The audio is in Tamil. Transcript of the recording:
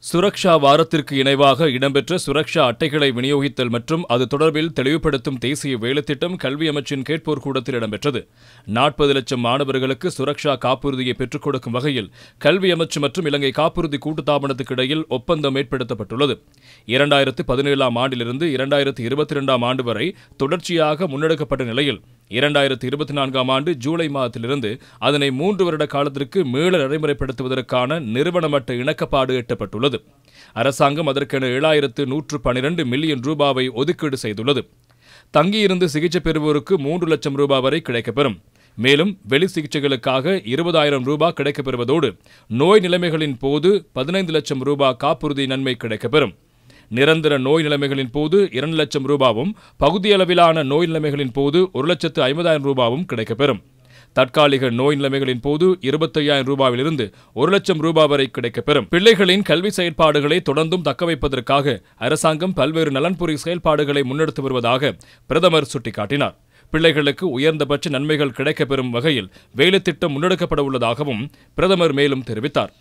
சுரக்ஷா வாரத்திற்கு இணைவாக இடம்பெற்ற சுரக்ஷா அட்டைகளை விநியோகித்தல் மற்றும் அது தொடர்பில் தெளிவுபடுத்தும் தேசிய வேலைத்திட்டம் கல்வி அமைச்சின் கேட்போர் கூடத்தில் இடம்பெற்றது. 40 லட்சம் மாணவர்களுக்கு சுரக்ஷா காப்புறுதியை பெற்றுக் கொடுக்கும் வகையில் கல்வி அமைச்சு மற்றும் இலங்கை காப்புறுதி கூட்டுத்தாபனத்துக்கு இடையில் ஒப்பந்தம் ஏற்படுத்தப்பட்டுள்ளது. 2017ஆம் ஆண்டிலிருந்து 2022ஆம் ஆண்டு வரை தொடர்ச்சியாக முன்னெடுக்கப்பட்ட நிலையில் 2024ஆம் ஆண்டு ஜூலை மாதத்திலிருந்து அதனை 3 வருட காலத்திற்கு மீள நடைமுறைப்படுத்துவதற்கான நிறுவன மட்ட இணக்கப்பாடு எட்டப்பட்டுள்ளது. அரசாங்கம் அதற்கென 7112 மில்லியன் ரூபாவை ஒதுக்கீடு செய்துள்ளது. தங்கியிருந்து சிகிச்சை பெறுவோருக்கு 3 லட்சம் ரூபாய் வரை கிடைக்கப்பெறும். மேலும் வெளி சிகிச்சைகளுக்காக 20,000 ரூபாய் கிடைக்கப்பெறுவதோடு நோய் நிலைமைகளின் போது 15 லட்சம் ரூபாய் காப்புறுதி நன்மை கிடைக்கப்பெறும். நிரந்தர நோய் நிலைமைகளின் போது 2 லட்சம் ரூபாவும் பகுதியளவிலான நோய் நிலைமைகளின் போது 1,50,000 ரூபாவும் கிடைக்கப்பெறும். தற்காலிக நோய் நிலைமைகளின் போது 25,000 ரூபாயிலிருந்து 1 லட்சம் ரூபாய் வரை கிடைக்கப்பெறும். பிள்ளைகளின் கல்வி செயல்பாடுகளை தொடர்ந்தும் தக்கவைப்பதற்காக அரசாங்கம் பல்வேறு நலன்புரி செயல்பாடுகளை முன்னெடுத்து வருவதாக பிரதமர் சுட்டிக்காட்டினார். பிள்ளைகளுக்கு உயர்ந்தபட்ச நன்மைகள் கிடைக்கப்பெறும் வகையில் வேலைத்திட்டம் முன்னெடுக்கப்பட உள்ளதாகவும் பிரதமர் மேலும் தெரிவித்தார்.